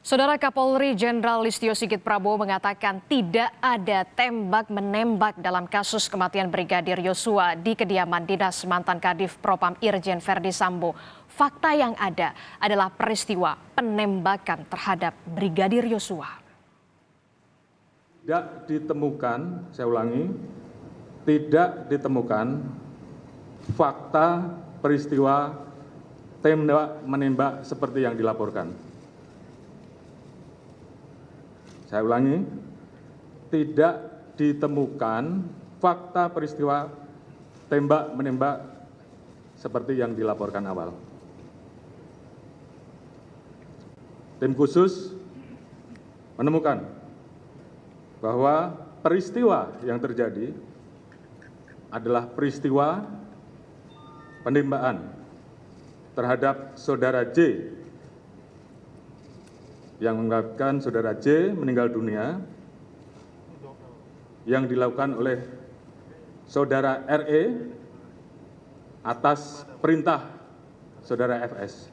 Saudara Kapolri Jenderal Listio Sigit Prabowo mengatakan tidak ada tembak-menembak dalam kasus kematian Brigadir Yosua di kediaman dinas mantan Kadif Propam Irjen Verdi Sambo. Fakta yang ada adalah peristiwa penembakan terhadap Brigadir Yosua. Tidak ditemukan, saya ulangi, tidak ditemukan fakta peristiwa tembak-menembak seperti yang dilaporkan. Saya ulangi, tidak ditemukan fakta peristiwa tembak-menembak seperti yang dilaporkan awal. Tim khusus menemukan bahwa peristiwa yang terjadi adalah peristiwa penembakan terhadap saudara J yang mengakibatkan saudara J meninggal dunia yang dilakukan oleh saudara RE atas perintah saudara FS.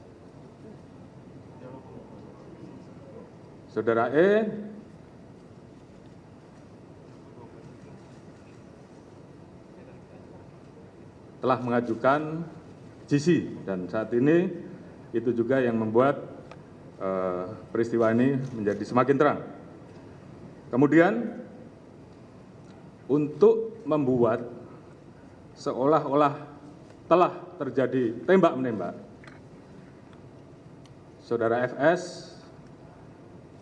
Saudara E telah mengajukan GC dan saat ini itu juga yang membuat peristiwa ini menjadi semakin terang. Kemudian untuk membuat seolah-olah telah terjadi tembak-menembak, saudara FS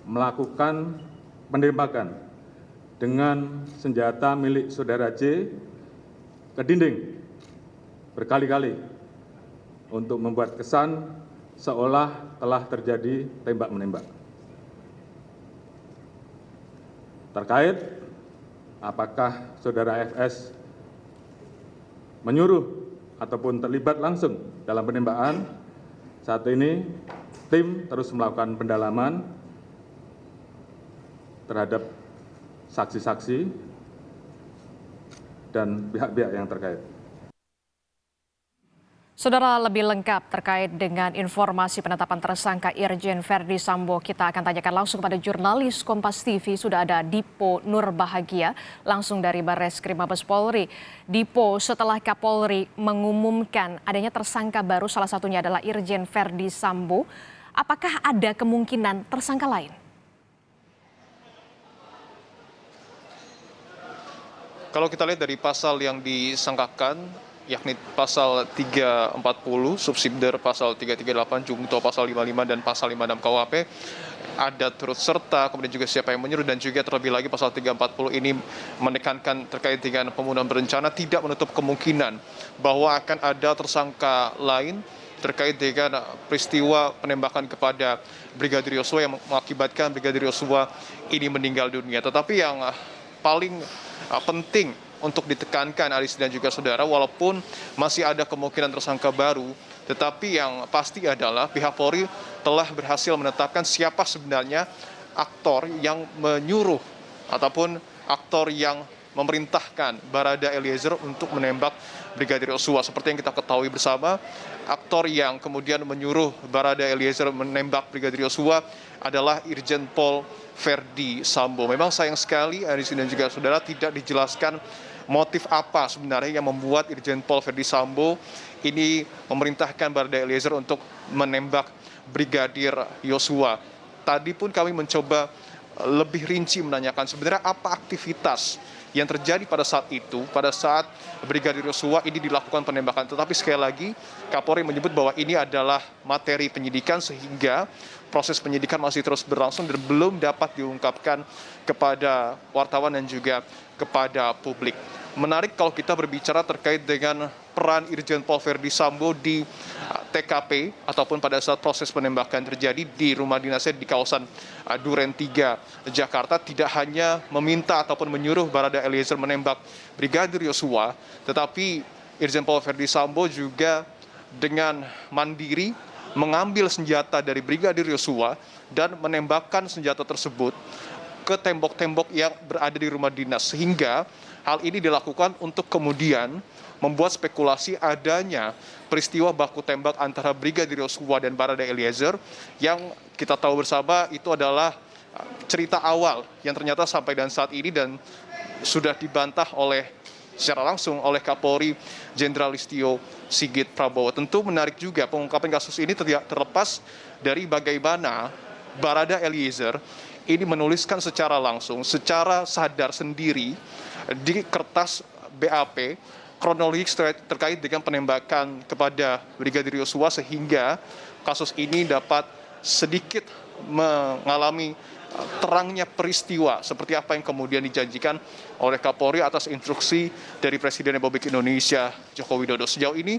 melakukan penembakan dengan senjata milik saudara J ke dinding berkali-kali untuk membuat kesan seolah telah terjadi tembak-menembak. Terkait apakah saudara FS menyuruh ataupun terlibat langsung dalam penembakan, saat ini tim terus melakukan pendalaman terhadap saksi-saksi dan pihak-pihak yang terkait. Saudara, lebih lengkap terkait dengan informasi penetapan tersangka Irjen Verdi Sambo, kita akan tanyakan langsung kepada jurnalis Kompas TV. Sudah ada Dipo Nurbahagia langsung dari Barreskrim Mabes Polri. Dipo, setelah Kapolri mengumumkan adanya tersangka baru, salah satunya adalah Irjen Verdi Sambo, apakah ada kemungkinan tersangka lain? Kalau kita lihat dari pasal yang disangkakan, yakni pasal 340, subsidiar pasal 338, jungto pasal 55 dan pasal 56 KUHP, ada turut serta, kemudian juga siapa yang menyuruh, dan juga terlebih lagi pasal 340 ini menekankan terkait dengan pembunuhan berencana, tidak menutup kemungkinan bahwa akan ada tersangka lain terkait dengan peristiwa penembakan kepada Brigadir Yosua yang mengakibatkan Brigadir Yosua ini meninggal dunia. Tetapi yang paling penting untuk ditekankan, Aris dan juga saudara, walaupun masih ada kemungkinan tersangka baru, tetapi yang pasti adalah pihak Polri telah berhasil menetapkan siapa sebenarnya aktor yang menyuruh ataupun aktor yang memerintahkan Barada Eliezer untuk menembak Brigadir Yosua. Seperti yang kita ketahui bersama, aktor yang kemudian menyuruh Barada Eliezer menembak Brigadir Yosua adalah Irjen Pol Verdi Sambo. Memang sayang sekali, Aris dan juga saudara, tidak dijelaskan motif apa sebenarnya yang membuat Irjen Pol Verdi Sambo ini memerintahkan Barada Eliezer untuk menembak Brigadir Yosua. Tadi pun kami mencoba lebih rinci menanyakan sebenarnya apa aktivitas yang terjadi pada saat itu, pada saat Brigadir Yosua ini dilakukan penembakan. Tetapi sekali lagi, Kapolri menyebut bahwa ini adalah materi penyidikan sehingga proses penyidikan masih terus berlangsung dan belum dapat diungkapkan kepada wartawan dan juga kepada publik. Menarik kalau kita berbicara terkait dengan peran Irjen Pol Verdi Sambo di TKP ataupun pada saat proses penembakan terjadi di rumah dinasnya di kawasan Duren 3, Jakarta, tidak hanya meminta ataupun menyuruh Barada Eliezer menembak Brigadir Yosua, tetapi Irjen Pol Verdi Sambo juga dengan mandiri mengambil senjata dari Brigadir Yosua dan menembakkan senjata tersebut ke tembok-tembok yang berada di rumah dinas, sehingga hal ini dilakukan untuk kemudian membuat spekulasi adanya peristiwa baku tembak antara Brigadir Yosua dan Barada Eliezer yang kita tahu bersama itu adalah cerita awal yang ternyata sampai dan saat ini dan sudah dibantah secara langsung oleh Kapolri Jenderal Listio Sigit Prabowo. Tentu menarik juga pengungkapan kasus ini terlepas dari bagaimana Barada Eliezer ini menuliskan secara langsung, secara sadar sendiri di kertas BAP kronologis terkait dengan penembakan kepada Brigadir Yosua sehingga kasus ini dapat sedikit mengalami terangnya peristiwa seperti apa yang kemudian dijanjikan oleh Kapolri atas instruksi dari Presiden Republik Indonesia Joko Widodo. Sejauh ini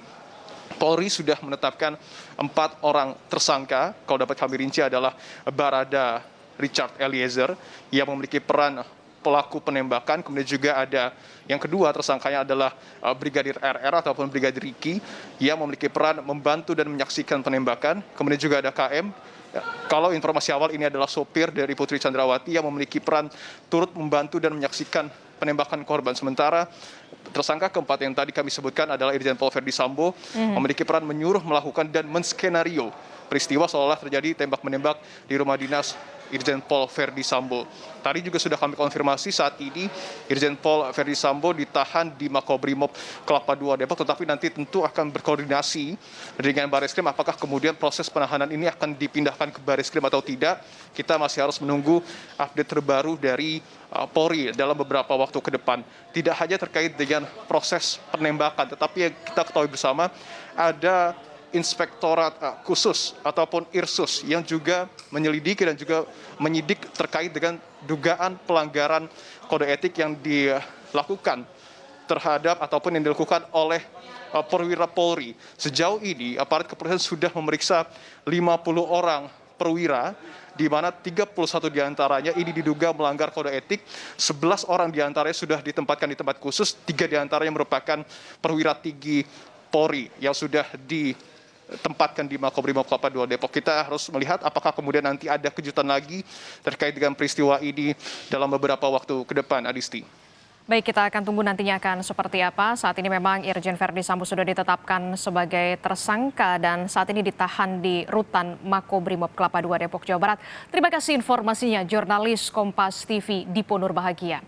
Polri sudah menetapkan 4 orang tersangka. Kalau dapat kami rinci adalah Barada Richard Eliezer yang memiliki peran pelaku penembakan. Kemudian juga ada yang kedua tersangkanya adalah Brigadir RR ataupun Brigadir Riki yang memiliki peran membantu dan menyaksikan penembakan. Kemudian juga ada KM. Kalau informasi awal ini adalah sopir dari Putri Chandrawati yang memiliki peran turut membantu dan menyaksikan penembakan korban. Sementara tersangka keempat yang tadi kami sebutkan adalah Irjen Pol Verdi Sambo memiliki peran menyuruh, melakukan dan menskenario peristiwa seolah terjadi tembak-menembak di rumah dinas Irjen Pol Verdi Sambo. Tadi juga sudah kami konfirmasi saat ini Irjen Pol Verdi Sambo ditahan di Makobrimob Kelapa II Depok, tetapi nanti tentu akan berkoordinasi dengan Barreskrim apakah kemudian proses penahanan ini akan dipindahkan ke Barreskrim atau tidak. Kita masih harus menunggu update terbaru dari Polri dalam beberapa waktu ke depan. Tidak hanya terkait dengan proses penembakan, tetapi yang kita ketahui bersama ada Inspektorat Khusus ataupun Irsus yang juga menyelidiki dan juga menyidik terkait dengan dugaan pelanggaran kode etik yang dilakukan terhadap ataupun yang dilakukan oleh perwira Polri. Sejauh ini aparat kepolisian sudah memeriksa 50 orang perwira di mana 31 diantaranya ini diduga melanggar kode etik, 11 orang diantaranya sudah ditempatkan di tempat khusus, 3 diantaranya merupakan perwira tinggi Polri yang sudah ditempatkan di Makobrimob Kelapa II Depok. Kita harus melihat apakah kemudian nanti ada kejutan lagi terkait dengan peristiwa ini dalam beberapa waktu ke depan, Adisti. Baik, kita akan tunggu nantinya akan seperti apa. Saat ini memang Irjen Verdi Sambo sudah ditetapkan sebagai tersangka dan saat ini ditahan di rutan Makobrimob Kelapa II Depok, Jawa Barat. Terima kasih informasinya, jurnalis Kompas TV Dipo Nurbahagia.